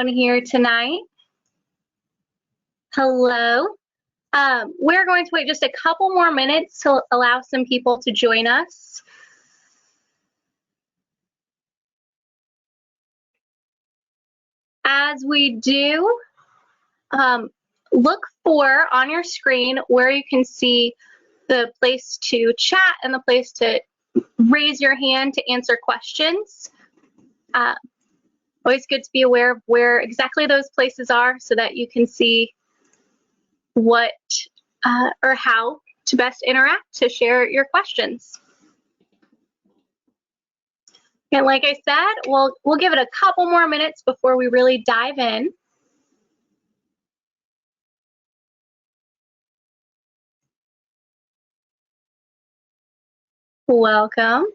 here tonight. Hello. We're going to wait just a couple more minutes to allow some people to join us. As we do, look for on your screen where you can see the place to chat and the place to raise your hand to answer questions. Always good to be aware of where exactly those places are so that you can see what or how to best interact to share your questions. And like I said, we'll give it a couple more minutes before we really dive in. Welcome.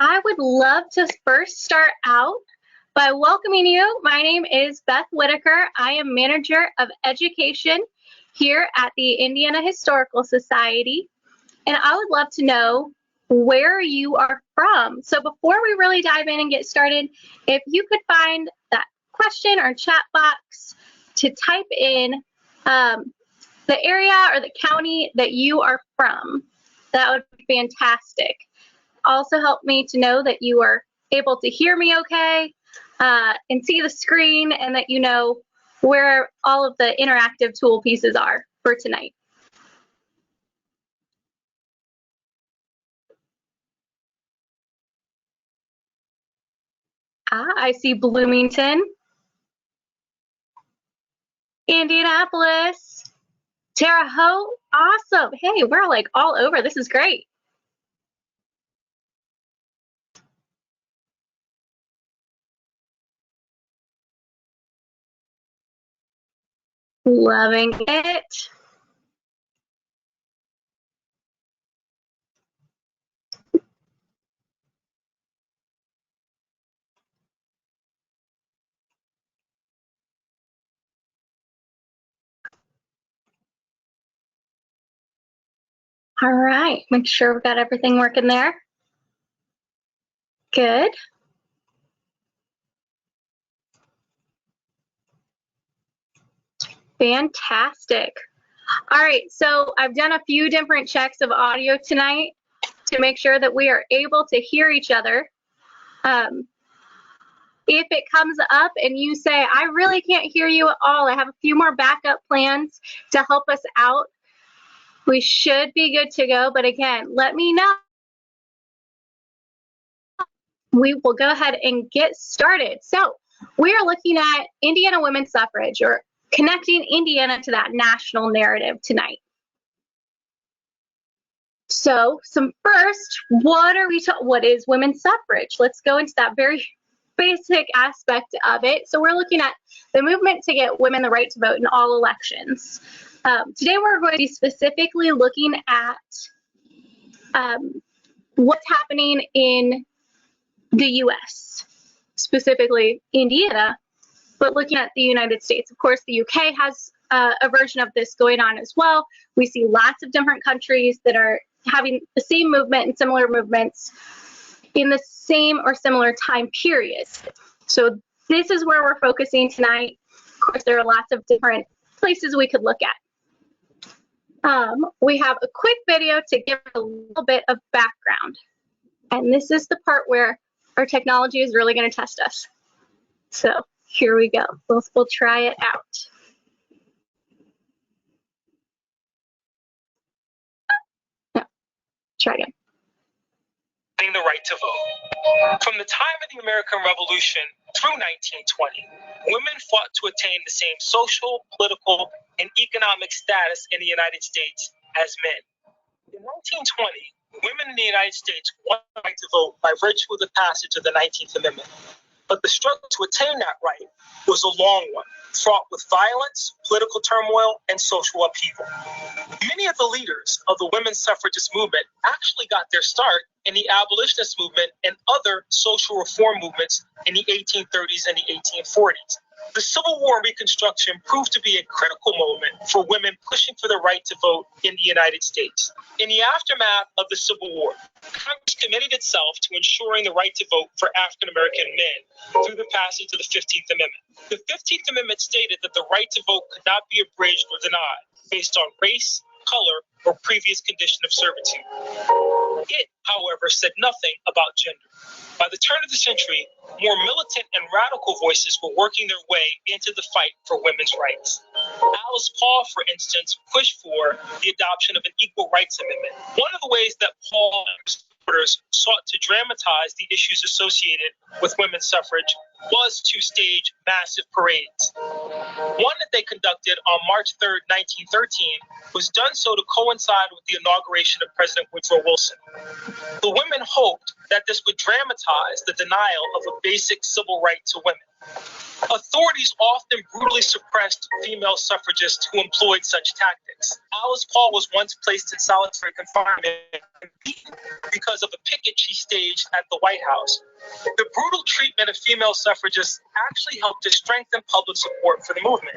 I would love to first start out by welcoming you. My name is Beth Whitaker. I am Manager of Education here at the Indiana Historical Society, and I would love to know where you are from. So before we really dive in and get started, if you could find that question or chat box to type in the area or the county that you are from, that would be fantastic. Also help me to know that you are able to hear me okay and see the screen, and that you know where all of the interactive tool pieces are for tonight. I see Bloomington, Indianapolis, Terre Haute. Awesome. Hey, we're like all over. This is great. Loving it. All right, make sure we've got everything working there. Good. Fantastic. All right, so I've done a few different checks of audio tonight to make sure that we are able to hear each other. If it comes up and you say, I really can't hear you at all, I have a few more backup plans to help us out, we should be good to go. But again, let me know. We will go ahead and get started. So we are looking at Indiana women's suffrage, or connecting Indiana to that national narrative tonight. So what is women's suffrage? Let's go into that very basic aspect of it. So we're looking at the movement to get women the right to vote in all elections. Today we're going to be specifically looking at what's happening in the US, specifically Indiana, but looking at the United States. Of course, the UK has a version of this going on as well. We see lots of different countries that are having the same movement and similar movements in the same or similar time periods. So this is where we're focusing tonight. Of course, there are lots of different places we could look at. We have a quick video to give a little bit of background. And this is the part where our technology is really going to test us. So here we go. We'll try it out. No, try again. The right to vote. From the time of the American Revolution through 1920, women fought to attain the same social, political, and economic status in the United States as men. In 1920, women in the United States won the right to vote by virtue of the passage of the 19th Amendment. but the struggle to attain that right was a long one, fraught with violence, political turmoil, and social upheaval. Many of the leaders of the women's suffragist movement actually got their start in the abolitionist movement and other social reform movements in the 1830s and the 1840s. The Civil War and Reconstruction proved to be a critical moment for women pushing for the right to vote in the United States. In the aftermath of the Civil War, Congress committed itself to ensuring the right to vote for African American men through the passage of the 15th Amendment. The 15th Amendment stated that the right to vote could not be abridged or denied based on race, color, or previous condition of servitude. It, however, said nothing about gender. By the turn of the century, more militant and radical voices were working their way into the fight for women's rights. Alice Paul, for instance, pushed for the adoption of an Equal Rights Amendment. One of the ways that Paul and his supporters sought to dramatize the issues associated with women's suffrage was to stage massive parades. One that they conducted on March 3rd, 1913, was done so to coincide with the inauguration of President Woodrow Wilson. The women hoped that this would dramatize the denial of a basic civil right to women. Authorities often brutally suppressed female suffragists who employed such tactics. Alice Paul was once placed in solitary confinement and beaten because of a picket she staged at the White House. The brutal treatment of female suffragists actually helped to strengthen public support for the movement.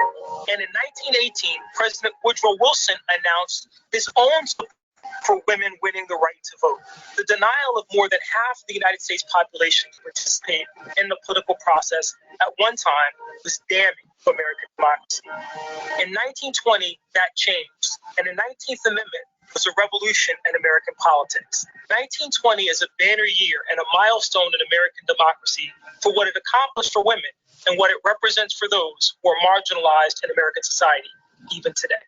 And in 1918, President Woodrow Wilson announced his own support for women winning the right to vote. The denial of more than half the United States population to participate in the political process at one time was damning to American democracy. In 1920, that changed, and the 19th Amendment was a revolution in American politics. 1920 is a banner year and a milestone in American democracy for what it accomplished for women and what it represents for those who are marginalized in American society, even today.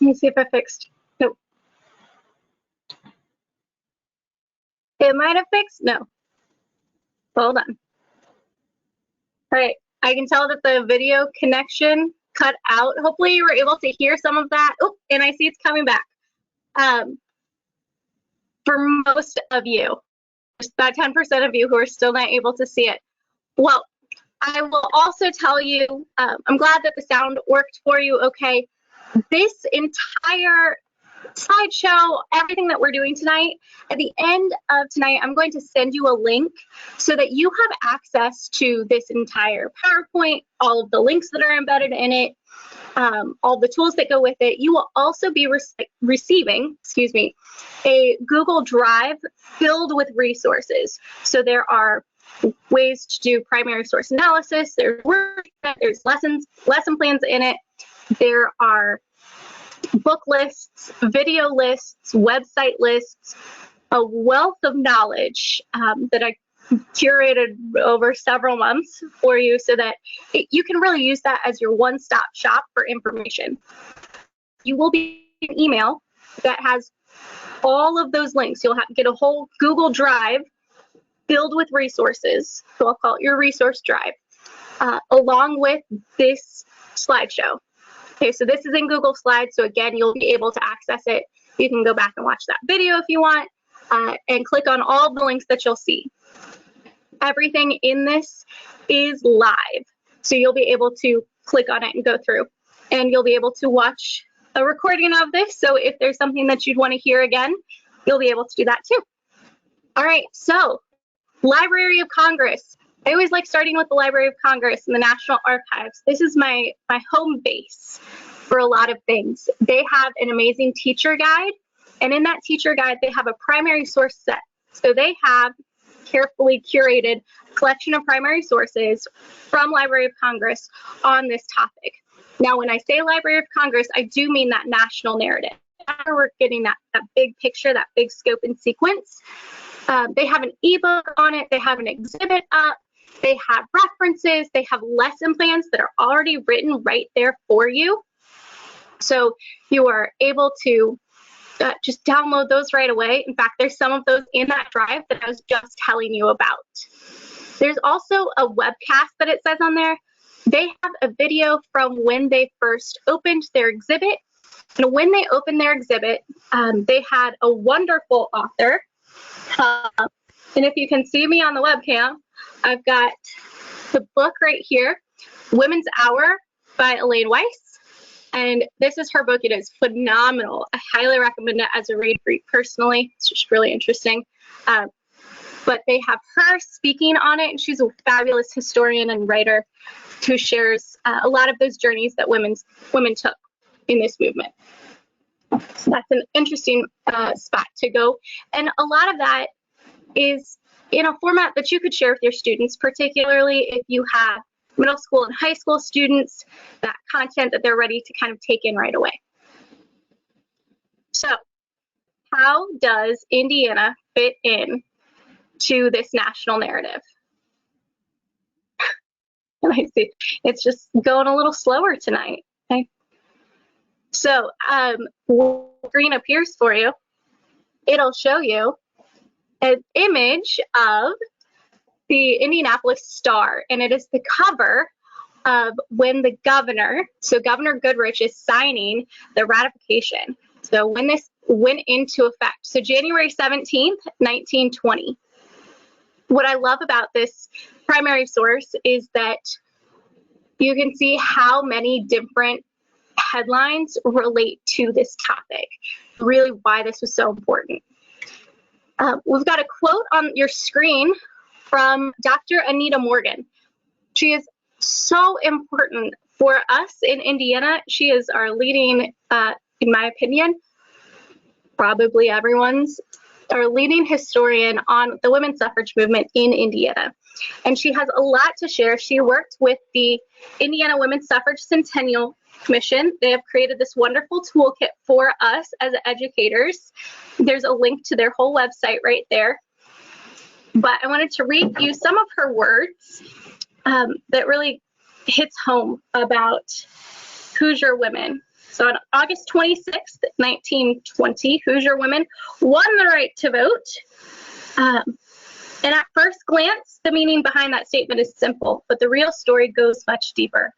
Let me see if I fixed. Nope. It might have fixed. No. Hold on. All right. I can tell that the video connection cut out. Hopefully you were able to hear some of that. Oh, and I see it's coming back. For most of you, there's about 10% of you who are still not able to see it. Well, I will also tell you, I'm glad that the sound worked for you okay. This entire slideshow, everything that we're doing tonight, at the end of tonight, I'm going to send you a link so that you have access to this entire PowerPoint, all of the links that are embedded in it, all the tools that go with it. You will also be receiving, a Google Drive filled with resources. So there are ways to do primary source analysis, there's lesson plans in it, there are book lists, video lists, website lists, a wealth of knowledge that I curated over several months for you so that you can really use that as your one-stop shop for information. You will be an email that has all of those links. You'll get a whole Google Drive filled with resources, so I'll call it your resource drive, along with this slideshow. Okay, so this is in Google Slides, so again, you'll be able to access it. You can go back and watch that video if you want, and click on all the links that you'll see. Everything in this is live, so you'll be able to click on it and go through, and you'll be able to watch a recording of this, so if there's something that you'd want to hear again, you'll be able to do that too. All right, so Library of Congress. I always like starting with the Library of Congress and the National Archives. This is my home base for a lot of things. They have an amazing teacher guide, and in that teacher guide, they have a primary source set. So they have carefully curated collection of primary sources from Library of Congress on this topic. Now, when I say Library of Congress, I do mean that national narrative. We're getting that big picture, that big scope and sequence. They have an ebook on it. They have an exhibit up. They have references. They have lesson plans that are already written right there for you. So you are able to just download those right away. In fact, there's some of those in that drive that I was just telling you about. There's also a webcast that it says on there. They have a video from when they first opened their exhibit And when they opened their exhibit, they had a wonderful author. And if you can see me on the webcam, I've got the book right here, Women's Hour by Elaine Weiss. And this is her book. It is phenomenal. I highly recommend it as a read for you personally. It's just really interesting. But they have her speaking on it, and she's a fabulous historian and writer who shares a lot of those journeys that women took in this movement. So that's an interesting spot to go. And a lot of that is in a format that you could share with your students, particularly if you have middle school and high school students, that content that they're ready to kind of take in right away. So how does Indiana fit in to this national narrative? And I see it's just going a little slower tonight. Okay. So when green appears for you, it'll show you an image of the Indianapolis Star, and it is the cover of when the governor, so Governor Goodrich, is signing the ratification. So when this went into effect, so January 17th, 1920. What I love about this primary source is that you can see how many different headlines relate to this topic, really why this was so important. We've got a quote on your screen from Dr. Anita Morgan. She is so important for us in Indiana. She is our leading, in my opinion, probably everyone's, our leading historian on the women's suffrage movement in Indiana. And she has a lot to share. She worked with the Indiana Women's Suffrage Centennial Commission. They have created this wonderful toolkit for us as educators. There's a link to their whole website right there. But I wanted to read you some of her words that really hits home about Hoosier women. So on August 26th, 1920, Hoosier women won the right to vote. And at first glance, the meaning behind that statement is simple, but the real story goes much deeper.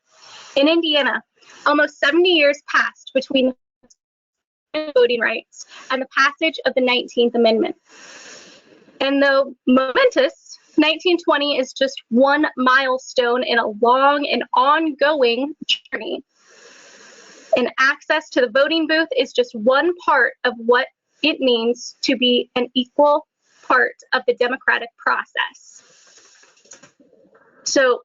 In Indiana, almost 70 years passed between voting rights and the passage of the 19th Amendment. And though momentous, 1920 is just one milestone in a long and ongoing journey. And access to the voting booth is just one part of what it means to be an equal part of the democratic process. So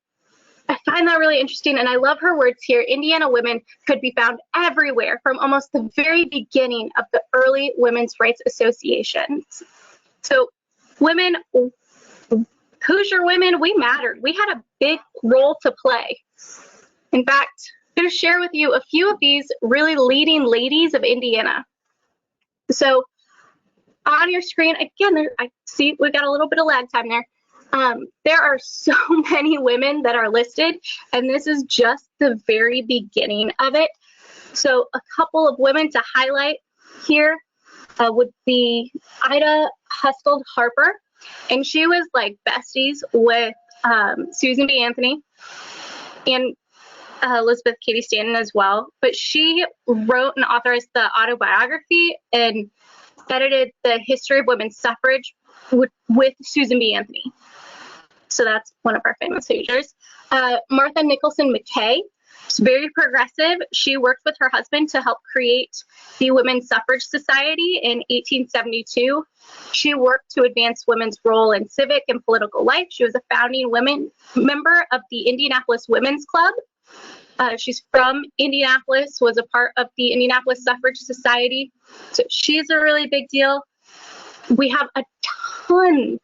I find that really interesting, and I love her words here. Indiana women could be found everywhere from almost the very beginning of the early women's rights associations. So women, Hoosier women, we mattered. We had a big role to play. In fact, I'm going to share with you a few of these really leading ladies of Indiana. So on your screen, again, I see we've got a little bit of lag time there. There are so many women that are listed, and this is just the very beginning of it. So a couple of women to highlight here would be Ida Hustled Harper, and she was like besties with Susan B. Anthony and Elizabeth Cady Stanton as well. But she wrote and authored the autobiography and edited the history of women's suffrage with Susan B. Anthony. So that's one of our famous Hoosiers. Martha Nicholson McKay is very progressive. She worked with her husband to help create the Women's Suffrage Society in 1872. She worked to advance women's role in civic and political life. She was a founding member of the Indianapolis Women's Club. She's from Indianapolis, was a part of the Indianapolis Suffrage Society. So she's a really big deal. We have a ton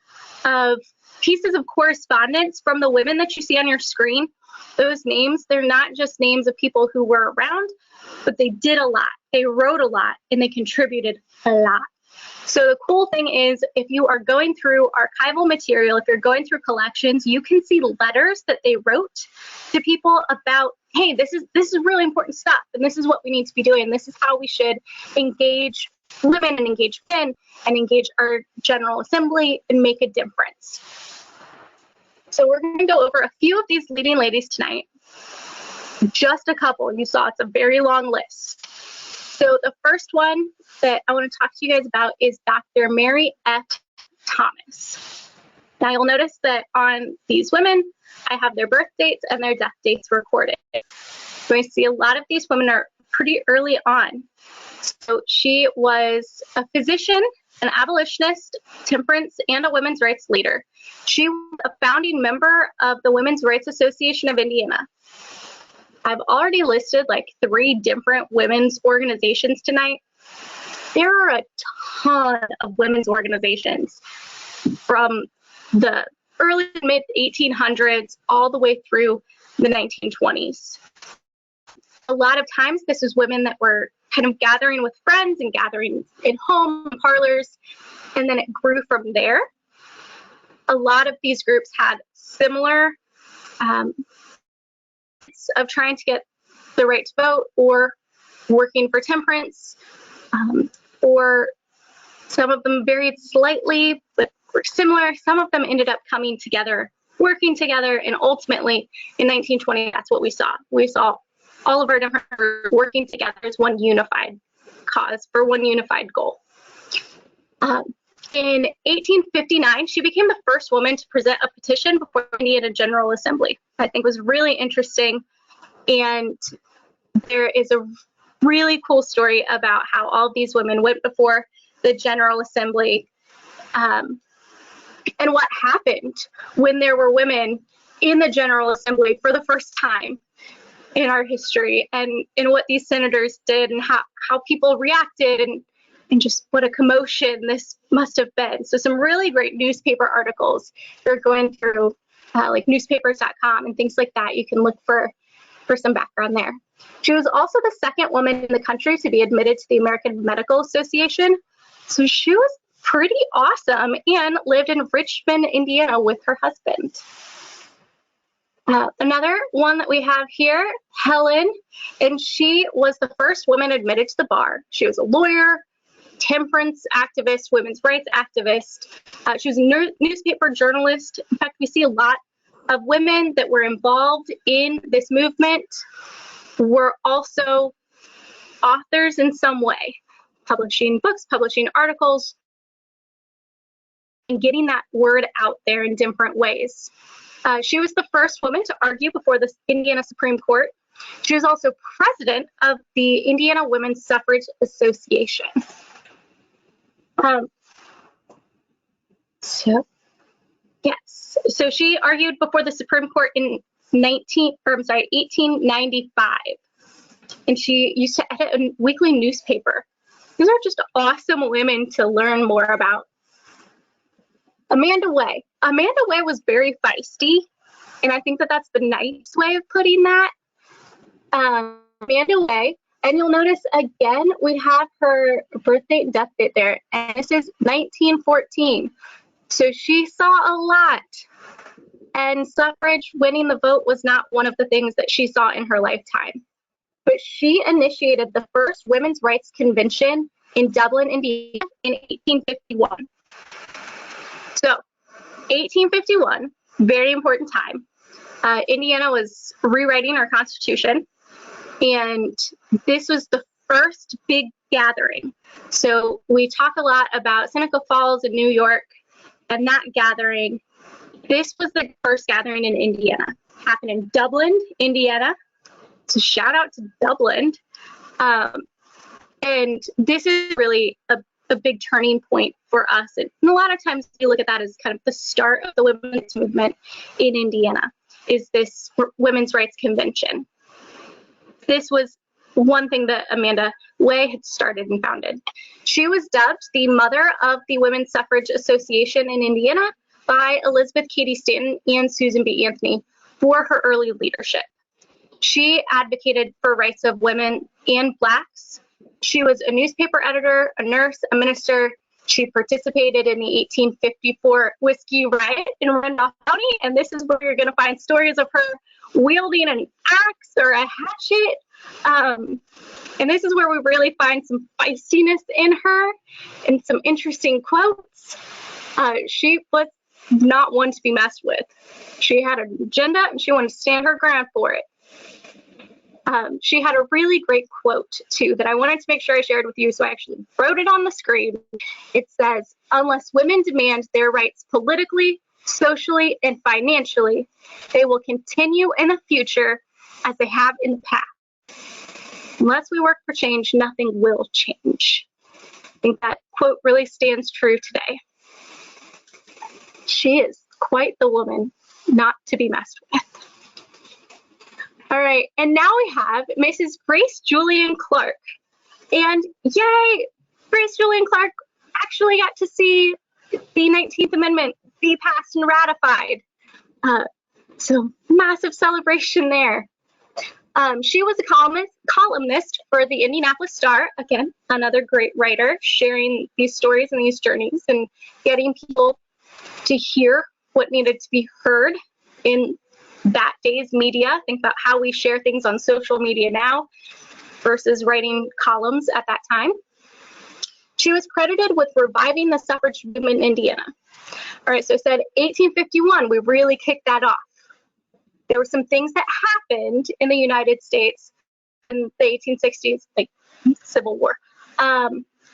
of pieces of correspondence from the women that you see on your screen. Those names, they're not just names of people who were around, but they did a lot. They wrote a lot, and they contributed a lot. So the cool thing is, if you are going through archival material, if you're going through collections, you can see letters that they wrote to people about, hey, this is really important stuff, and this is what we need to be doing. This is how we should engage women and engage men and engage our General Assembly and make a difference. So we're going to go over a few of these leading ladies tonight. Just a couple. You saw it's a very long list. So the first one that I want to talk to you guys about is Dr. Mary F. Thomas. Now you'll notice that on these women, I have their birth dates and their death dates recorded. So I see a lot of these women are pretty early on. So she was a physician, an abolitionist, temperance, and a women's rights leader. She was a founding member of the Women's Rights Association of Indiana. I've already listed like 3 different women's organizations tonight. There are a ton of women's organizations from the early mid 1800s all the way through the 1920s. A lot of times this is women that were kind of gathering with friends and gathering in home parlors, and then it grew from there. A lot of these groups had similar of trying to get the right to vote or working for temperance, or some of them varied slightly but were similar. Some of them ended up coming together, working together, and ultimately in 1920 that's what we saw. We saw all of our different groups working together as one unified cause for one unified goal. In 1859, she became the first woman to present a petition before the Indiana General Assembly. I think was really interesting, and there is a really cool story about how all these women went before the General Assembly, and what happened when there were women in the General Assembly for the first time in our history, and what these senators did, and how people reacted, and just what a commotion this must have been. So some really great newspaper articles. You're going through like newspapers.com and things like that. You can look for some background there. She was also the second woman in the country to be admitted to the American Medical Association. So she was pretty awesome and lived in Richmond, Indiana with her husband. Another one that we have here, Helen, and she was the first woman admitted to the bar. She was a lawyer, temperance activist, women's rights activist. She was a newspaper journalist. In fact, we see a lot of women that were involved in this movement were also authors in some way, publishing books, publishing articles, and getting that word out there in different ways. She was the first woman to argue before the Indiana Supreme Court. She was also president of the Indiana Women's Suffrage Association. So she argued before the Supreme Court in 1895, and she used to edit a weekly newspaper. These are just awesome women to learn more about. Amanda Way. Amanda Way was very feisty, and I think that that's the nice way of putting that. Amanda Way, and you'll notice again we have her birth date and death date there, and this is 1914. So she saw a lot, and suffrage, winning the vote, was not one of the things that she saw in her lifetime. But she initiated the first women's rights convention in Dublin, Indiana in 1851. So 1851, very important time. Indiana was rewriting our Constitution, and this was the first big gathering. So we talk a lot about Seneca Falls in New York and that gathering. This was the first gathering in Indiana. It happened in Dublin, Indiana. So shout out to Dublin. And this is really a big turning point for us. And a lot of times we look at that as kind of the start of the women's movement in Indiana, is this women's rights convention. This was one thing that Amanda Way had started and founded. She was dubbed the mother of the Women's Suffrage Association in Indiana by Elizabeth Cady Stanton and Susan B. Anthony for her early leadership. She advocated for rights of women and Blacks. She was a newspaper editor, a nurse, a minister. She participated in the 1854 Whiskey Riot in Randolph County, and this is where you're going to find stories of her wielding an axe or a hatchet. And this is where we really find some feistiness in her and some interesting quotes. She was not one to be messed with. She had an agenda, and she wanted to stand her ground for it. She had a really great quote, too, that I wanted to make sure I shared with you, so I actually wrote it on the screen. It says, "Unless women demand their rights politically, socially, and financially, they will continue in the future as they have in the past. Unless we work for change, nothing will change." I think that quote really stands true today. She is quite the woman not to be messed with. All right, and now we have Mrs. Grace Julian Clark. And yay, Grace Julian Clark actually got to see the 19th Amendment be passed and ratified. So massive celebration there. She was a columnist for the Indianapolis Star. Again, another great writer, sharing these stories and these journeys and getting people to hear what needed to be heard in that day's media. Think about how we share things on social media now versus writing columns at that time. She was credited with reviving the suffrage movement in Indiana. All right, so it said 1851, we really kicked that off. There were some things that happened in the United States in the 1860s, like Civil War.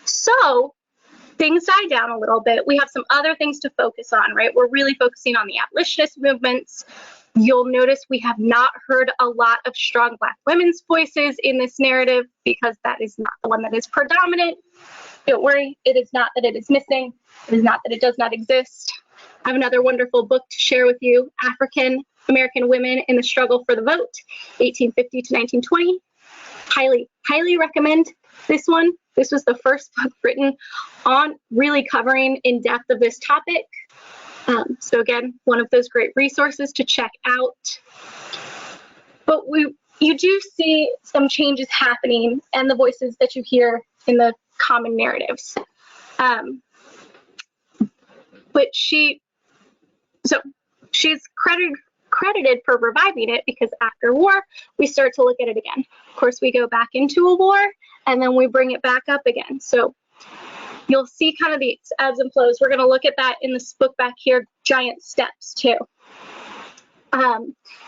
So things died down a little bit. We have some other things to focus on, right? We're really focusing on the abolitionist movements. You'll notice we have not heard a lot of strong Black women's voices in this narrative because that is not the one that is predominant. Don't worry, it is not that it is missing. It is not that it does not exist. I have another wonderful book to share with you, African American Women in the Struggle for the Vote, 1850 to 1920. Highly recommend this one. This was the first book written on really covering in depth of this topic. So again, one of those great resources to check out. But you do see some changes happening and the voices that you hear in the common narratives. But she's credited for reviving it because after war, we start to look at it again. Of course, we go back into a war and then we bring it back up again. So you'll see kind of the ebbs and flows. We're going to look at that in this book back here, Giant Steps, too.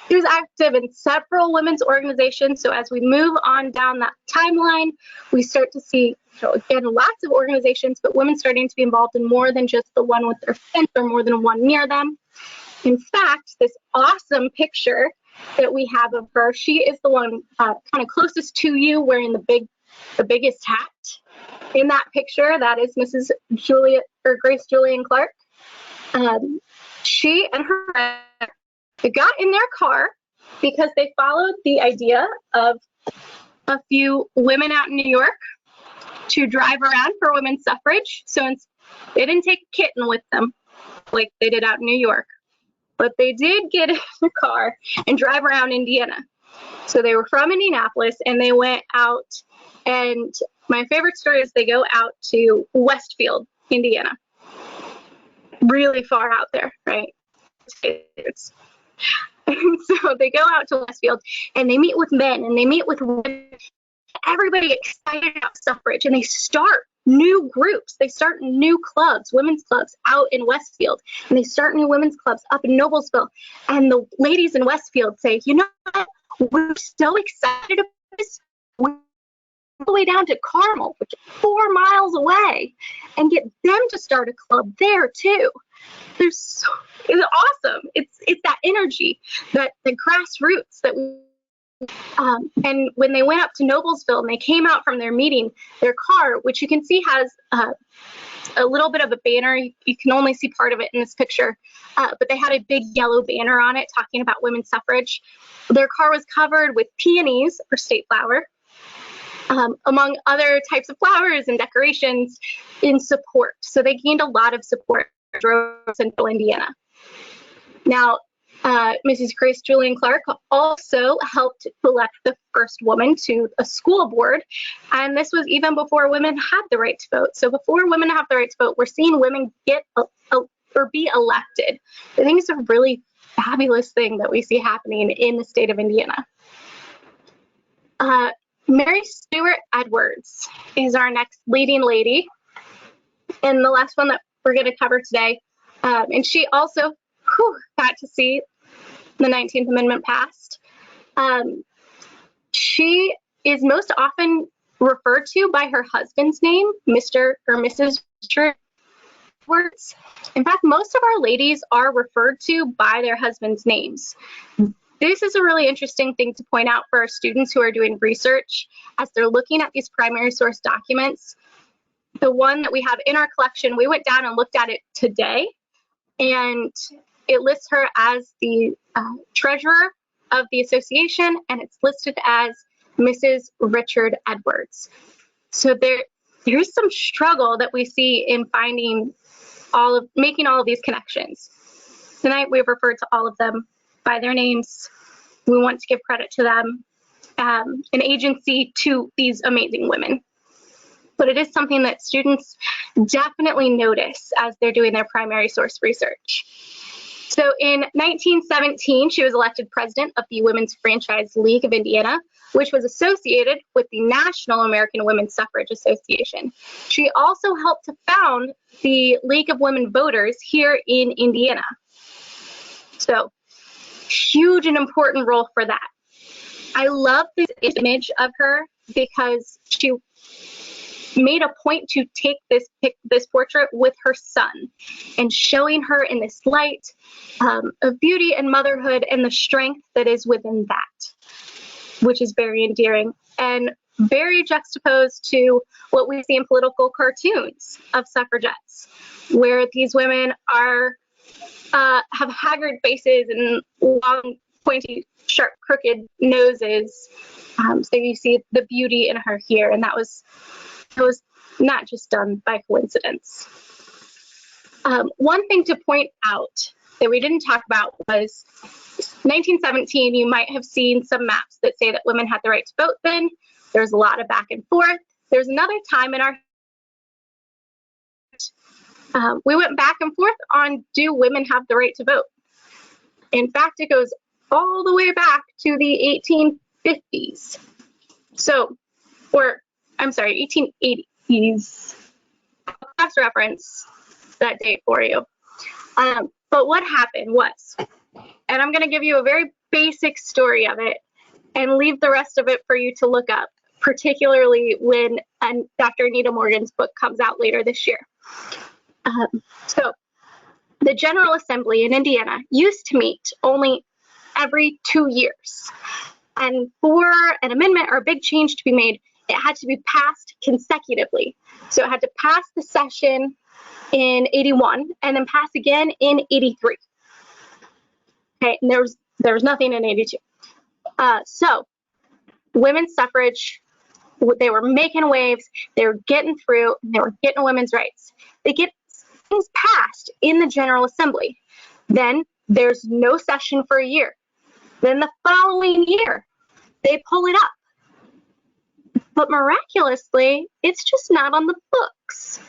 He was active in several women's organizations. So as we move on down that timeline, we start to see, again, lots of organizations, but women starting to be involved in more than just the one with their fence or more than one near them. In fact, this awesome picture that we have of her, she is the one kind of closest to you wearing the biggest hat. In that picture, that is Mrs. Grace Julian Clark. She and her got in their car because they followed the idea of a few women out in New York to drive around for women's suffrage. So they didn't take a kitten with them like they did out in New York, but they did get in the car and drive around Indiana. So they were from Indianapolis and they went out, and my favorite story is they go out to Westfield, Indiana. Really far out there, right? And so they go out to Westfield and they meet with men and they meet with women, everybody excited about suffrage, and they start new groups. They start new clubs, women's clubs out in Westfield, and they start new women's clubs up in Noblesville. And the ladies in Westfield say, you know what? We're so excited about this. We're all the way down to Carmel, which is 4 miles away, and get them to start a club there too. It's awesome. It's that energy, that the grassroots that we. And when they went up to Noblesville and they came out from their meeting, their car, which you can see has a little bit of a banner. You can only see part of it in this picture, but they had a big yellow banner on it talking about women's suffrage. Their car was covered with peonies, or state flower, among other types of flowers and decorations in support. So they gained a lot of support in central Indiana. Now, Mrs. Grace Julian Clark also helped elect the first woman to a school board, and this was even before women had the right to vote. So before women have the right to vote, we're seeing women get or be elected. I think it's a really fabulous thing that we see happening in the state of Indiana. Mary Stewart Edwards is our next leading lady, and the last one that we're going to cover today. And she also got to see the 19th Amendment passed. She is most often referred to by her husband's name, Mr. or Mrs. Richard Edwards. In fact, most of our ladies are referred to by their husband's names. This is a really interesting thing to point out for our students who are doing research as they're looking at these primary source documents. The one that we have in our collection, we went down and looked at it today, and it lists her as the treasurer of the association, and it's listed as Mrs. Richard Edwards. So there's some struggle that we see in making all of these connections. Tonight we've referred to all of them by their names. We want to give credit to them, an agency to these amazing women. But it is something that students definitely notice as they're doing their primary source research. So in 1917, she was elected president of the Women's Franchise League of Indiana, which was associated with the National American Women's Suffrage Association. She also helped to found the League of Women Voters here in Indiana. So huge and important role for that. I love this image of her because she made a point to take this portrait with her son and showing her in this light of beauty and motherhood and the strength that is within that, which is very endearing and very juxtaposed to what we see in political cartoons of suffragettes, where these women are have haggard faces and long, pointy, sharp, crooked noses. So you see the beauty in her here, and that was not just done by coincidence. One thing to point out that we didn't talk about was 1917. You might have seen some maps that say that women had the right to vote then. There's a lot of back and forth. There's another time in our we went back and forth on, do women have the right to vote? In fact, it goes all the way back to the 1850s. So, I'm sorry, 1880s. I'll cross-reference that date for you. But what happened was, and I'm going to give you a very basic story of it and leave the rest of it for you to look up, particularly when Dr. Anita Morgan's book comes out later this year. So the General Assembly in Indiana used to meet only every 2 years. And for an amendment or a big change to be made, it had to be passed consecutively. So it had to pass the session in 81 and then pass again in 83. Okay, and there was nothing in 82. So women's suffrage, they were making waves, they were getting through, and they were getting women's rights. They get things passed in the General Assembly. Then there's no session for a year. Then the following year, they pull it up. But miraculously, it's just not on the books.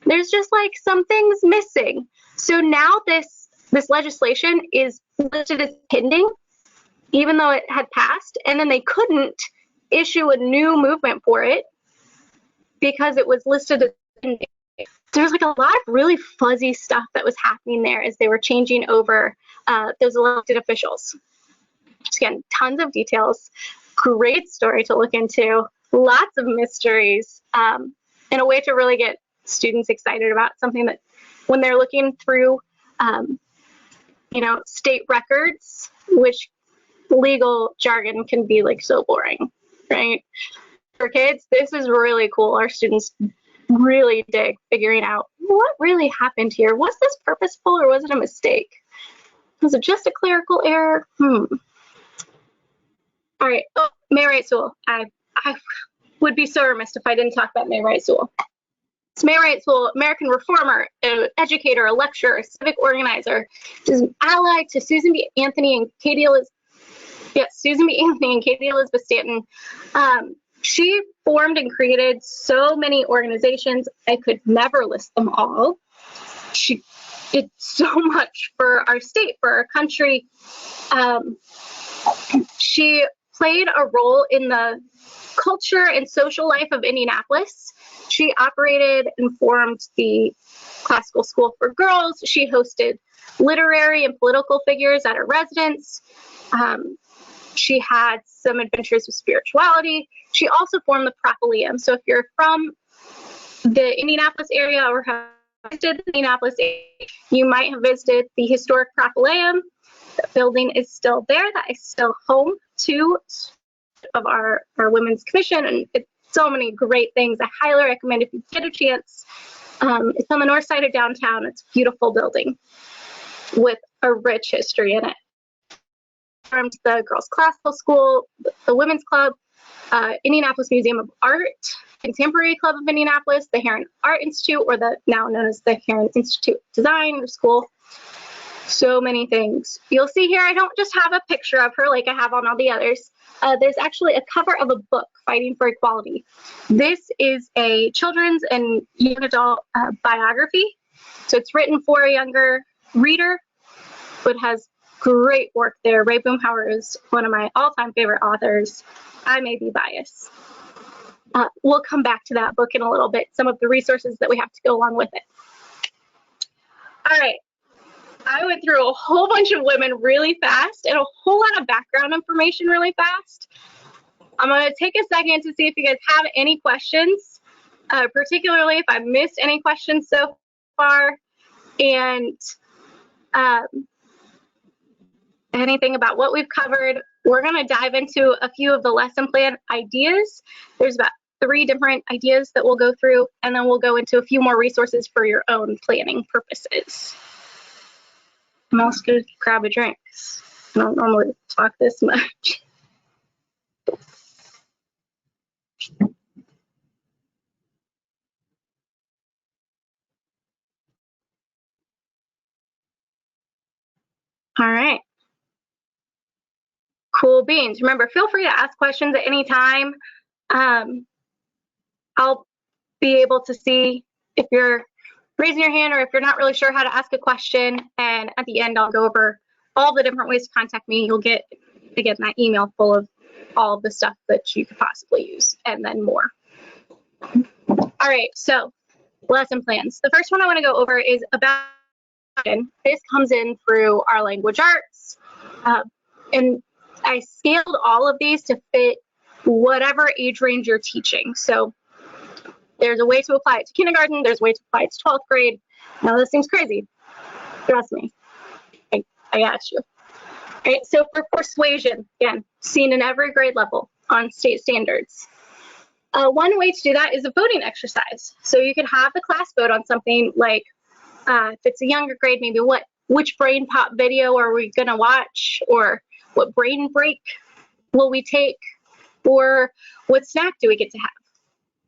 There's just like some things missing. So now this legislation is listed as pending, even though it had passed, and then they couldn't issue a new movement for it because it was listed as pending. There's like a lot of really fuzzy stuff that was happening there as they were changing over those elected officials. Just again, tons of details, great story to look into, lots of mysteries, and a way to really get students excited about something that when they're looking through, state records, which legal jargon can be like so boring, right? For kids, this is really cool. Our students really dig figuring out what really happened here. Was this purposeful or was it a mistake? Was it just a clerical error? All right. Oh, May Wright Sewell. I would be so remiss if I didn't talk about May Wright Sewell. So May Wright Sewell, American reformer, an educator, a lecturer, a civic organizer. She's an ally to Susan B. Anthony and Katie Elizabeth Stanton. She formed and created so many organizations. I could never list them all. She did so much for our state, for our country. She played a role in the culture and social life of Indianapolis. She operated and formed the classical school for girls. She hosted literary and political figures at her residence. She had some adventures with spirituality. She also formed the Propylaeum. So if you're from the Indianapolis area or have visited the Indianapolis area, you might have visited the historic Propylaeum. The building is still there. That is still home to of our Women's Commission, and it's so many great things. I highly recommend if you get a chance. It's on the north side of downtown. It's a beautiful building with a rich history in it. From the Girls Classical School, the Women's Club, Indianapolis Museum of Art, Contemporary Club of Indianapolis, the Heron Art Institute, or the now known as the Heron Institute of Design School. So many things. You'll see here, I don't just have a picture of her like I have on all the others. There's actually a cover of a book, Fighting for Equality. This is a children's and young adult biography. So it's written for a younger reader, but has great work there. Ray Boomhauer is one of my all-time favorite authors. I may be biased. We'll come back to that book in a little bit, some of the resources that we have to go along with it. All right. I went through a whole bunch of women really fast and a whole lot of background information really fast. I'm going to take a second to see if you guys have any questions, particularly if I missed any questions so far, and anything about what we've covered. We're going to dive into a few of the lesson plan ideas. There's about 3 different ideas that we'll go through, and then we'll go into a few more resources for your own planning purposes. I'm also going to grab a drink. I don't normally talk this much. All right. Cool beans. Remember, feel free to ask questions at any time. I'll be able to see if you're raising your hand or if you're not really sure how to ask a question. And at the end, I'll go over all the different ways to contact me. You'll get, again, that email full of all of the stuff that you could possibly use and then more. All right, so lesson plans. The first one I want to go over is about, this comes in through our language arts. And I scaled all of these to fit whatever age range you're teaching. So there's a way to apply it to kindergarten. There's a way to apply it to 12th grade. Now this seems crazy. Trust me. I got you. All right, so for persuasion, again, seen in every grade level on state standards. One way to do that is a voting exercise. So you could have the class vote on something like, if it's a younger grade, maybe which brain pop video are we going to watch, or what brain break will we take, or what snack do we get to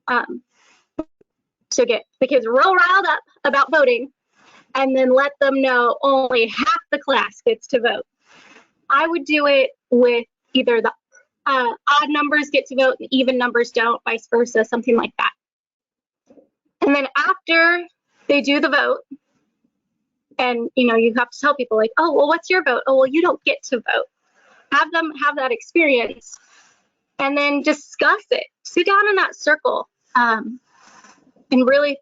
have? So get the kids real riled up about voting, and then let them know only half the class gets to vote. I would do it with either the odd numbers get to vote and even numbers don't, vice versa, something like that. And then after they do the vote, and you have to tell people like, oh, well, what's your vote? Oh, well, you don't get to vote. Have them have that experience and then discuss it. Sit down in that circle and really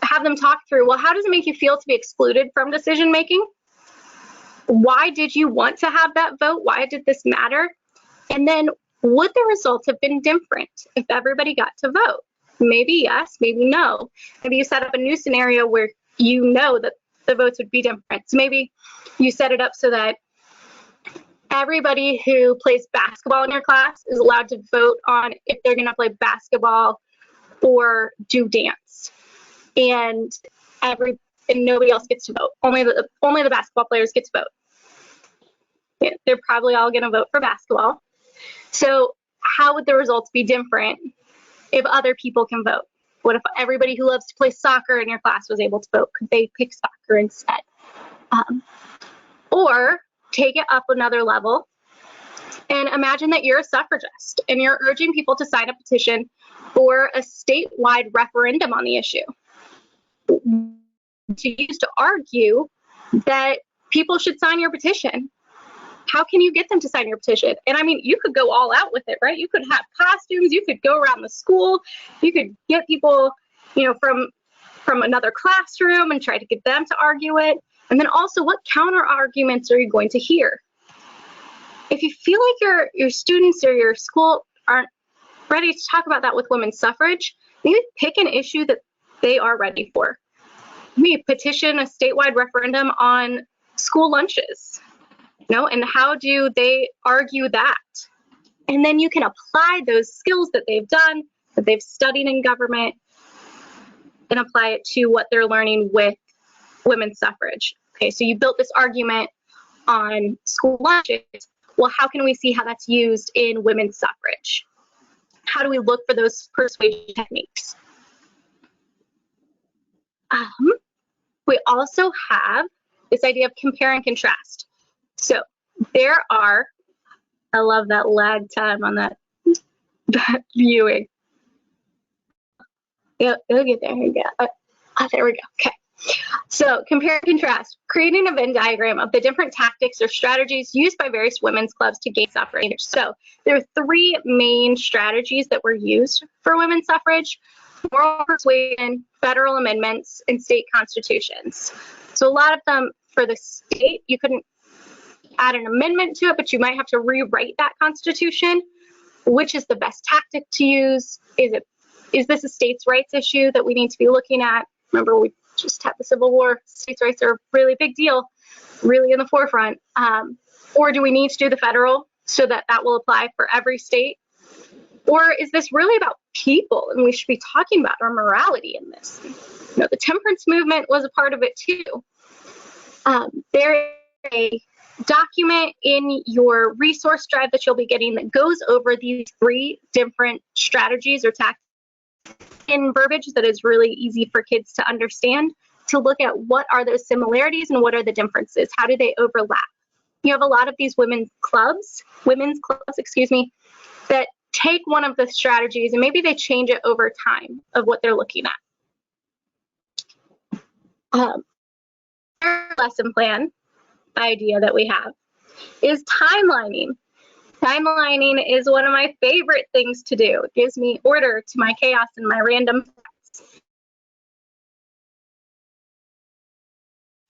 have them talk through, well, how does it make you feel to be excluded from decision making? Why did you want to have that vote? Why did this matter? And then would the results have been different if everybody got to vote? Maybe yes, maybe no. Maybe you set up a new scenario where you know that the votes would be different. So maybe you set it up so that everybody who plays basketball in your class is allowed to vote on if they're going to play basketball or do dance, and nobody else gets to vote. Only the basketball players get to vote. Yeah, they're probably all going to vote for basketball. So how would the results be different if other people can vote? What if everybody who loves to play soccer in your class was able to vote? Could they pick soccer instead? Or take it up another level and imagine that you're a suffragist and you're urging people to sign a petition for a statewide referendum on the issue, to use to argue that people should sign your petition. How can you get them to sign your petition? And I mean, you could go all out with it, right? You could have costumes, you could go around the school, you could get people, from another classroom and try to get them to argue it. And then also, what counter arguments are you going to hear? If you feel like your students or your school aren't ready to talk about that with women's suffrage, maybe pick an issue that they are ready for. Maybe petition a statewide referendum on school lunches, and how do they argue that? And then you can apply those skills that they've done, that they've studied in government, and apply it to what they're learning with women's suffrage. Okay, so you built this argument on school lunches. Well, how can we see how that's used in women's suffrage? How do we look for those persuasion techniques? We also have this idea of compare and contrast. So there are, I love that lag time on that viewing. It'll get there. Here we go. There we go. Okay. So compare and contrast, creating a Venn diagram of the different tactics or strategies used by various women's clubs to gain suffrage. So there are three main strategies that were used for women's suffrage: moral persuasion, federal amendments, and state constitutions. So a lot of them for the state, you couldn't add an amendment to it, but you might have to rewrite that constitution. Which is the best tactic to use? Is this a states' rights issue that we need to be looking at? Remember, we just had the Civil War. States' rights are a really big deal, really in the forefront. Or do we need to do the federal so that that will apply for every state? Or is this really about people, and we should be talking about our morality in this? The temperance movement was a part of it too. There is a document in your resource drive that you'll be getting that goes over these three different strategies or tactics in verbiage that is really easy for kids to understand, to look at what are those similarities and what are the differences. How do they overlap? You have a lot of these women's clubs, that take one of the strategies and maybe they change it over time of what they're looking at. Lesson plan idea that we have is timelining. Timelining is one of my favorite things to do. It gives me order to my chaos and my random facts.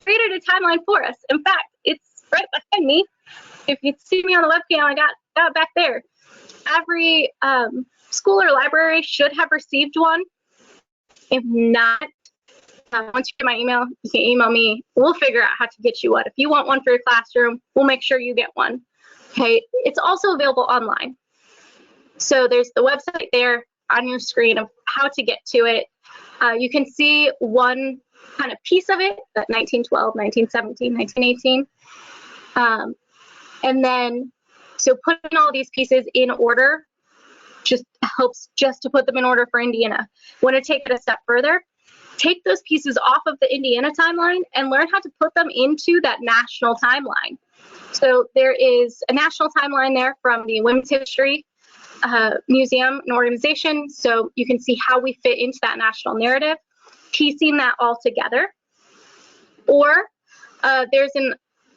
Created a timeline for us. In fact, it's right behind me. If you see me on the webcam, I got it back there. Every school or library should have received one. If not, once you get my email, you can email me. We'll figure out how to get you one. If you want one for your classroom, we'll make sure you get one. Okay, it's also available online. So there's the website there on your screen of how to get to it. You can see one kind of piece of it, that 1912, 1917, 1918. And then, so putting all these pieces in order just helps just to put them in order for Indiana. Want to take it a step further? Take those pieces off of the Indiana timeline and learn how to put them into that national timeline. So there is a national timeline there from the Women's History Museum and Organization, so you can see how we fit into that national narrative, piecing that all together. Or there's an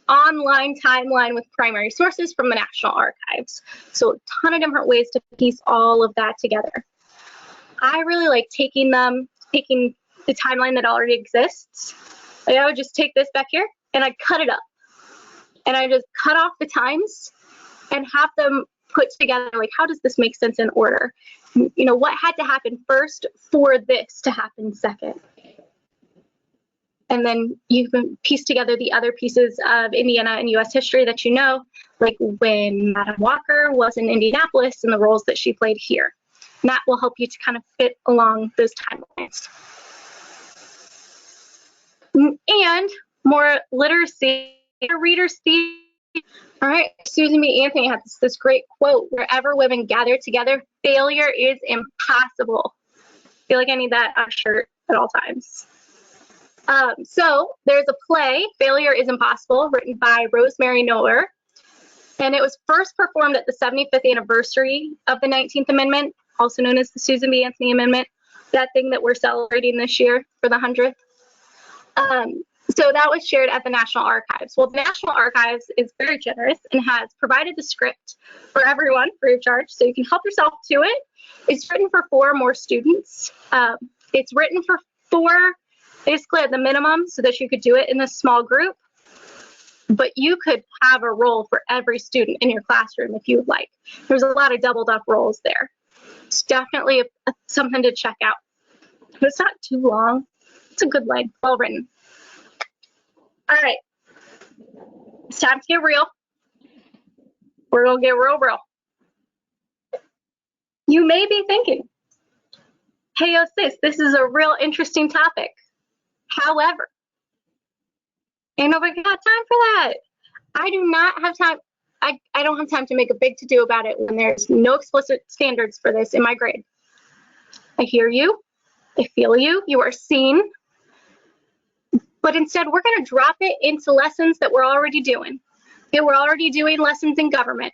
online timeline with primary sources from the National Archives. So a ton of different ways to piece all of that together. I really like taking the timeline that already exists. Like I would just take this back here and I'd cut it up. And I just cut off the times and have them put together, like, how does this make sense in order? What had to happen first for this to happen second? And then you can piece together the other pieces of Indiana and U.S. history that like when Madam Walker was in Indianapolis and the roles that she played here. And that will help you to kind of fit along those timelines. And more literacy, readers see. All right, Susan B. Anthony has this great quote: wherever women gather together, failure is impossible. I feel like I need that on a shirt at all times. So there's a play, Failure is Impossible, written by Rosemary Knoller. And it was first performed at the 75th anniversary of the 19th Amendment, also known as the Susan B. Anthony Amendment, that thing that we're celebrating this year for the 100th. So that was shared at the National Archives. Well, the National Archives is very generous and has provided the script for everyone free of charge, so you can help yourself to it. It's written for 4 or more students. It's written for 4, basically at the minimum, so that you could do it in a small group. but you could have a role for every student in your classroom if you would like. There's a lot of doubled up roles there. It's definitely something to check out. But it's not too long. It's a good length, well written. All right, it's time to get real. We're gonna get real. You may be thinking, hey, sis, this is a real interesting topic. However, ain't nobody got time for that. I do not have time. I don't have time to make a big to-do about it when there's no explicit standards for this in my grade. I hear you. I feel you. You are seen. But instead, we're going to drop it into lessons that we're already doing. Okay, we're already doing lessons in government.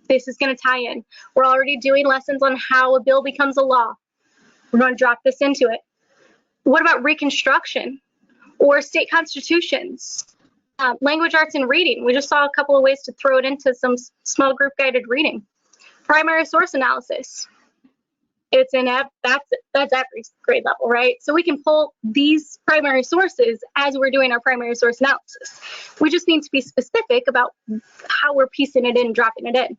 This is going to tie in. We're already doing lessons on how a bill becomes a law. We're going to drop this into it. What about Reconstruction or state constitutions? Language arts and reading. We just saw a couple of ways to throw it into some small group guided reading. Primary source analysis. It's in that's every grade level, right? So we can pull these primary sources as we're doing our primary source analysis. We just need to be specific about how we're piecing it in, dropping it in.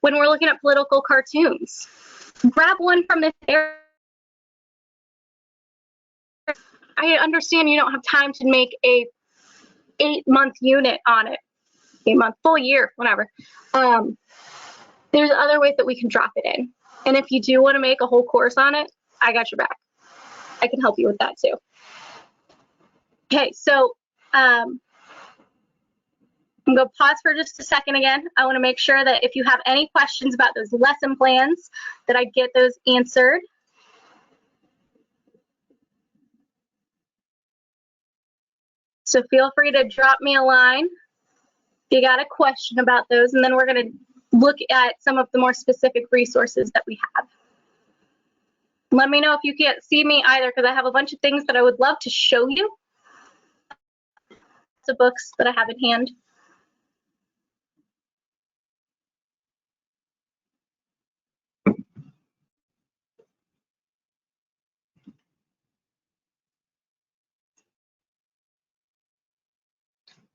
When we're looking at political cartoons, grab one from this area. I understand you don't have time to make a 8-month unit on it, 8-month, full year, whatever. There's other ways that we can drop it in. And if you do want to make a whole course on it, I got your back. I can help you with that too. Okay, so I'm going to pause for just a second again. I want to make sure that if you have any questions about those lesson plans, that I get those answered. So feel free to drop me a line if you got a question about those, and then we're going to look at some of the more specific resources that we have. Let me know if you can't see me either, because I have a bunch of things that I would love to show you. Lots of books that I have in hand.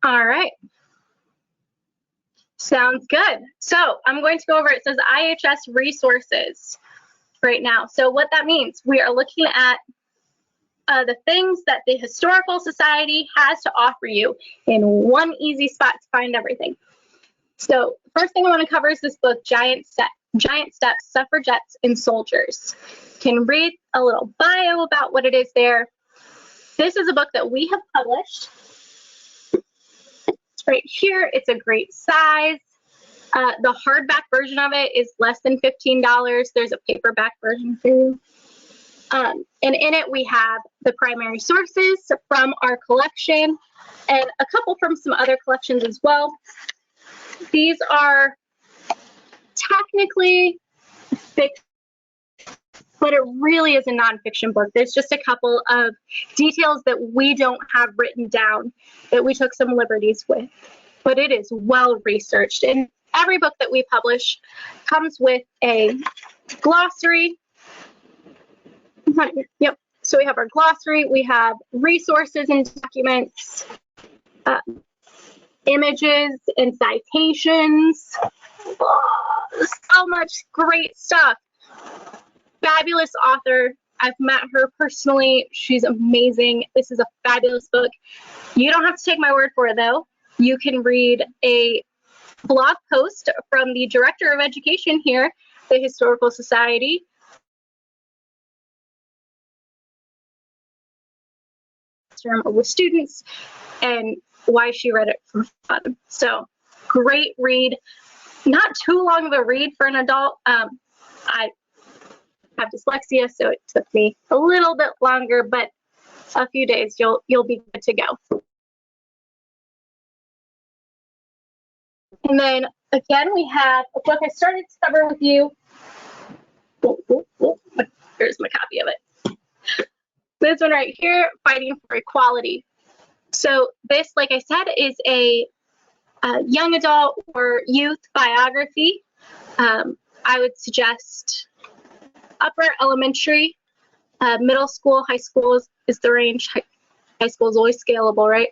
All right. Sounds good. So I'm going to go over, it says IHS resources right now. So what that means, we are looking at the things that the Historical Society has to offer you in one easy spot to find everything. So first thing I want to cover is this book, Giant Steps, Suffragettes and Soldiers. You can read a little bio about what it is there. This is a book that we have published. It's right here. It's a great size. The hardback version of it is less than $15. There's a paperback version too. And in it, we have the primary sources from our collection and a couple from some other collections as well. These are technically fiction, but it really is a nonfiction book. There's just a couple of details that we don't have written down that we took some liberties with, but it is well researched. And every book that we publish comes with a glossary. Yep. So we have our glossary, we have resources and documents, images and citations, so much great stuff. Fabulous author. I've met her personally. She's amazing. This is a fabulous book. You don't have to take my word for it though. You can read a blog post from the Director of Education here, the Historical Society. With students and why she read it for fun. So great read, not too long of a read for an adult. I have dyslexia, so it took me a little bit longer, but a few days you'll be good to go. And then again, we have a book I started to cover with you. Here's my copy of it. This one right here, Fighting for Equality. So this, like I said, is a young adult or youth biography. I would suggest upper elementary, middle school, high school is the range. High school is always scalable, right?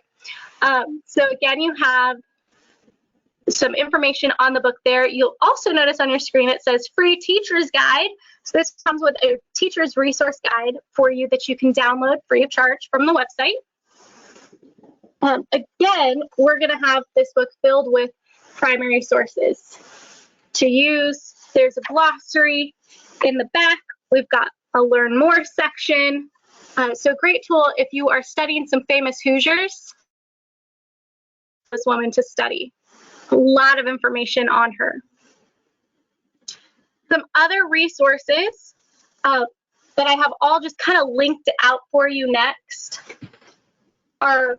So again, you have some information on the book there. You'll also notice on your screen it says free teacher's guide. So this comes with a teacher's resource guide for you that you can download free of charge from the website. Again, we're going to have this book filled with primary sources to use. There's a glossary in the back. We've got a learn more section. So great tool if you are studying some famous Hoosiers. This woman to study. A lot of information on her. Some other resources that I have all just kind of linked out for you next are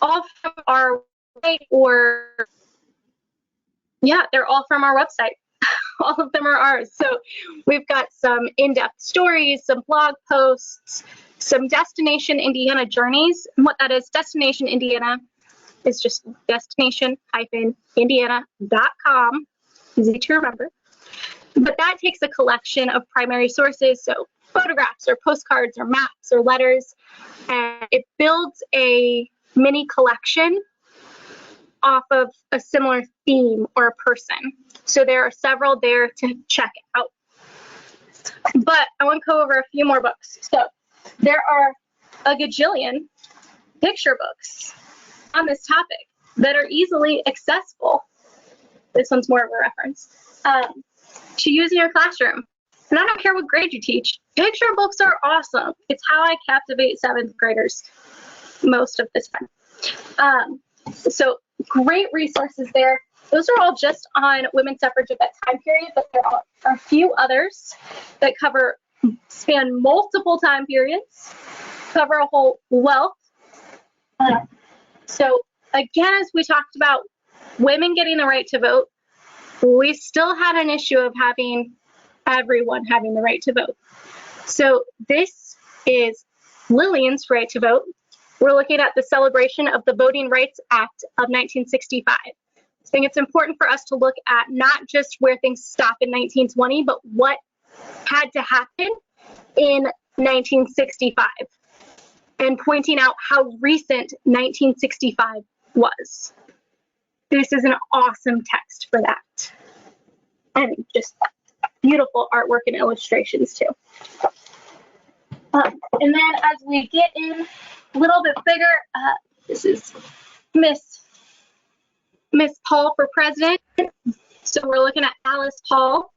all from our website, or yeah, they're all from our website. All of them are ours. So we've got some in-depth stories, some blog posts, some Destination Indiana journeys. And what that is, Destination Indiana is just destination-indiana.com. Easy to remember. But that takes a collection of primary sources, so photographs or postcards or maps or letters, and it builds a mini collection off of a similar theme or a person. So there are several there to check out. But I want to go over a few more books. So there are a gajillion picture books on this topic that are easily accessible. This one's more of a reference to use in your classroom. And I don't care what grade you teach. Picture books are awesome. It's how I captivate 7th graders most of the time. So great resources there. Those are all just on women's suffrage at that time period, but there are a few others that span multiple time periods, cover a whole wealth. So again, as we talked about women getting the right to vote, we still had an issue of having everyone having the right to vote. So this is Lillian's right to vote. We're looking at the celebration of the Voting Rights Act of 1965. I think it's important for us to look at not just where things stop in 1920, but what had to happen in 1965, and pointing out how recent 1965 was. This is an awesome text for that. And just beautiful artwork and illustrations too. And then as we get in a little bit bigger, this is Miss Paul for president. So we're looking at Alice Paul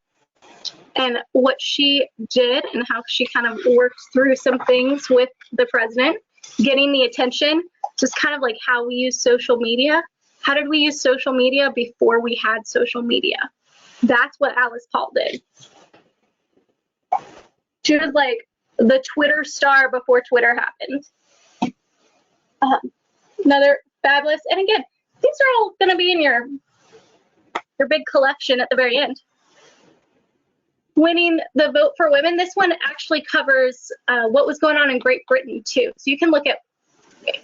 and what she did and how she kind of worked through some things with the president, getting the attention, just kind of like how we use social media. How did we use social media before we had social media? That's what Alice Paul did. She was like the Twitter star before Twitter happened. Another fabulous, and again, these are all going to be in your big collection at the very end. Winning the vote for women. This one actually covers what was going on in Great Britain too. So you can look at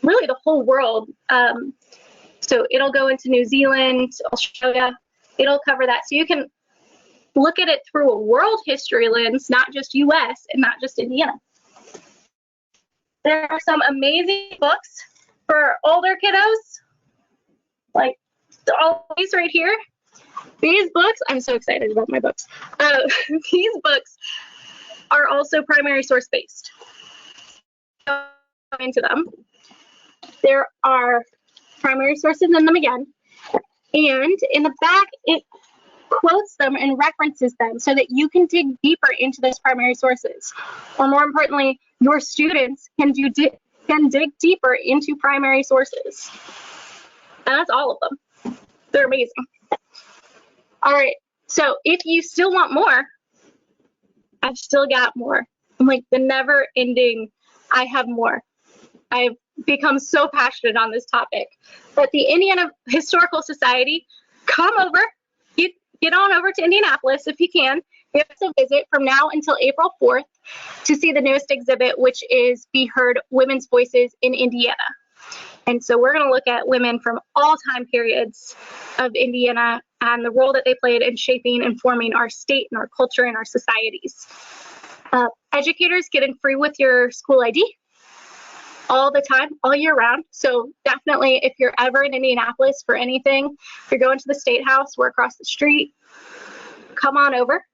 really the whole world. So it'll go into New Zealand, Australia. It'll cover that. So you can look at it through a world history lens, not just US and not just Indiana. There are some amazing books for older kiddos, like all these right here. These books, I'm so excited about my books. These books are also primary source based. Into them. There are primary sources in them again. And in the back, it quotes them and references them so that you can dig deeper into those primary sources. Or more importantly, your students can dig deeper into primary sources. And that's all of them. They're amazing. All right, so if you still want more, I've still got more. I'm like the never ending, I have more. I've become so passionate on this topic. But the Indiana Historical Society, come over, get on over to Indianapolis if you can. Give us a visit from now until April 4th to see the newest exhibit, which is Be Heard, Women's Voices in Indiana. And so we're going to look at women from all time periods of Indiana and the role that they played in shaping and forming our state and our culture and our societies. Educators get in free with your school ID. all the time, all year round. So definitely, if you're ever in Indianapolis for anything, if you're going to the State House, we're across the street, come on over.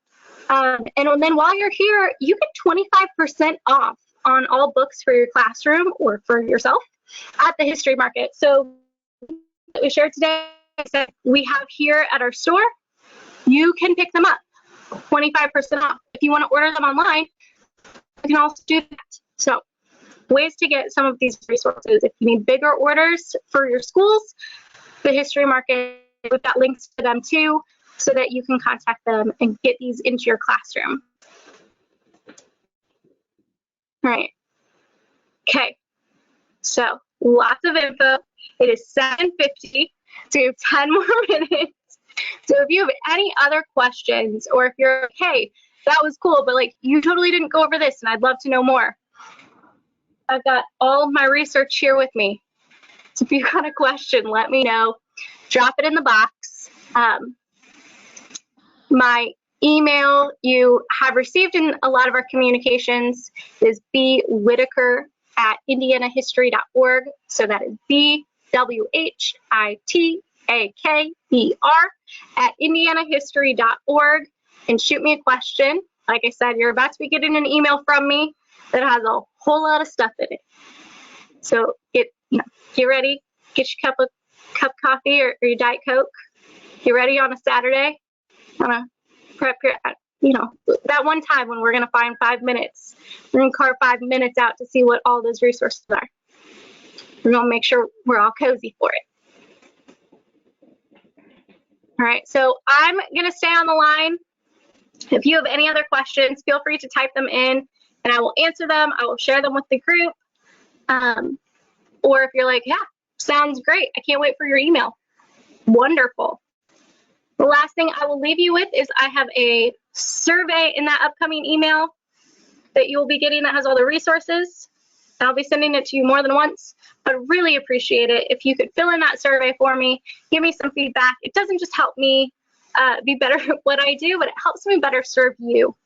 And then while you're here, you get 25% off on all books for your classroom or for yourself at the history market. So that we shared today, we have here at our store, you can pick them up, 25% off. If you want to order them online, you can also do that. So ways to get some of these resources. If you need bigger orders for your schools, the history market, we've got links to them too, so that you can contact them and get these into your classroom. All right. Okay. So lots of info. It is 7:50, so you have 10 more minutes. So if you have any other questions, or if you're like, hey, that was cool, but like you totally didn't go over this and I'd love to know more, I've got all of my research here with me. So if you've got a question, let me know. Drop it in the box. My email you have received in a lot of our communications is bwhitaker@indianahistory.org. So that is BWHITAKER@indianahistory.org. And shoot me a question. Like I said, you're about to be getting an email from me that has a whole lot of stuff in it. So get ready, get your cup coffee or your Diet Coke. Get ready on a Saturday. Prep your, that one time when we're going to find 5 minutes. We're going to carve 5 minutes out to see what all those resources are. We're going to make sure we're all cozy for it. All right, so I'm going to stay on the line. If you have any other questions, feel free to type them in and I will answer them. I will share them with the group. Or if you're like, yeah, sounds great, I can't wait for your email. Wonderful. The last thing I will leave you with is I have a survey in that upcoming email that you will be getting that has all the resources. I'll be sending it to you more than once, but really appreciate it if you could fill in that survey for me, give me some feedback. It doesn't just help me be better at what I do, but it helps me better serve you.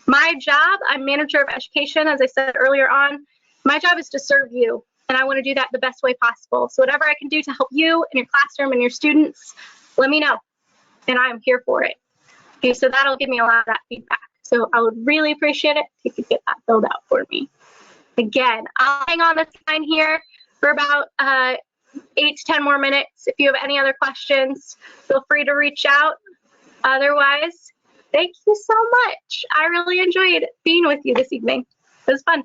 My job, I'm manager of education, as I said earlier on. My job is to serve you, and I want to do that the best way possible. So whatever I can do to help you and your classroom and your students, let me know. And I am here for it. Okay, so that'll give me a lot of that feedback. So I would really appreciate it if you could get that filled out for me. Again, I'll hang on this line here for about 8 to 10 more minutes. If you have any other questions, feel free to reach out. Otherwise, thank you so much. I really enjoyed being with you this evening. It was fun.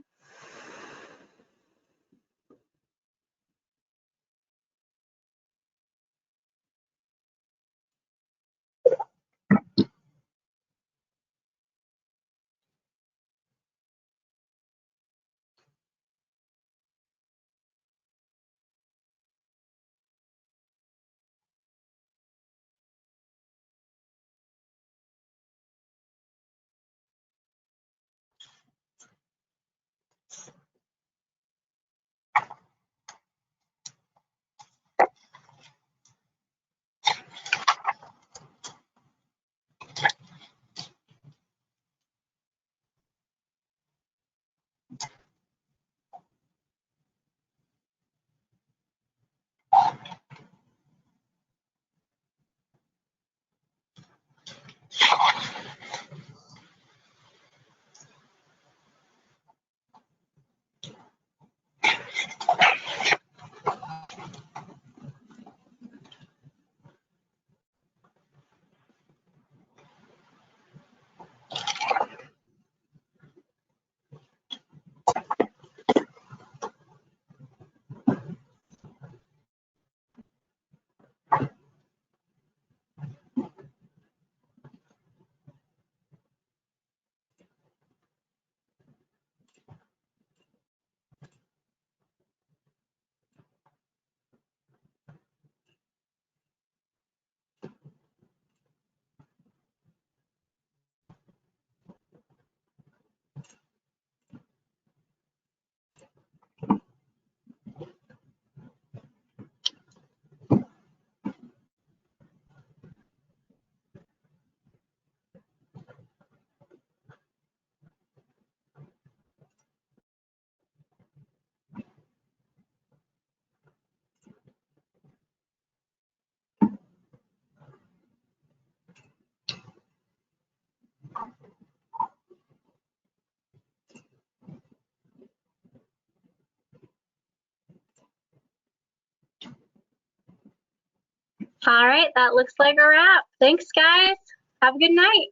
All right, that looks like a wrap. Thanks, guys. Have a good night.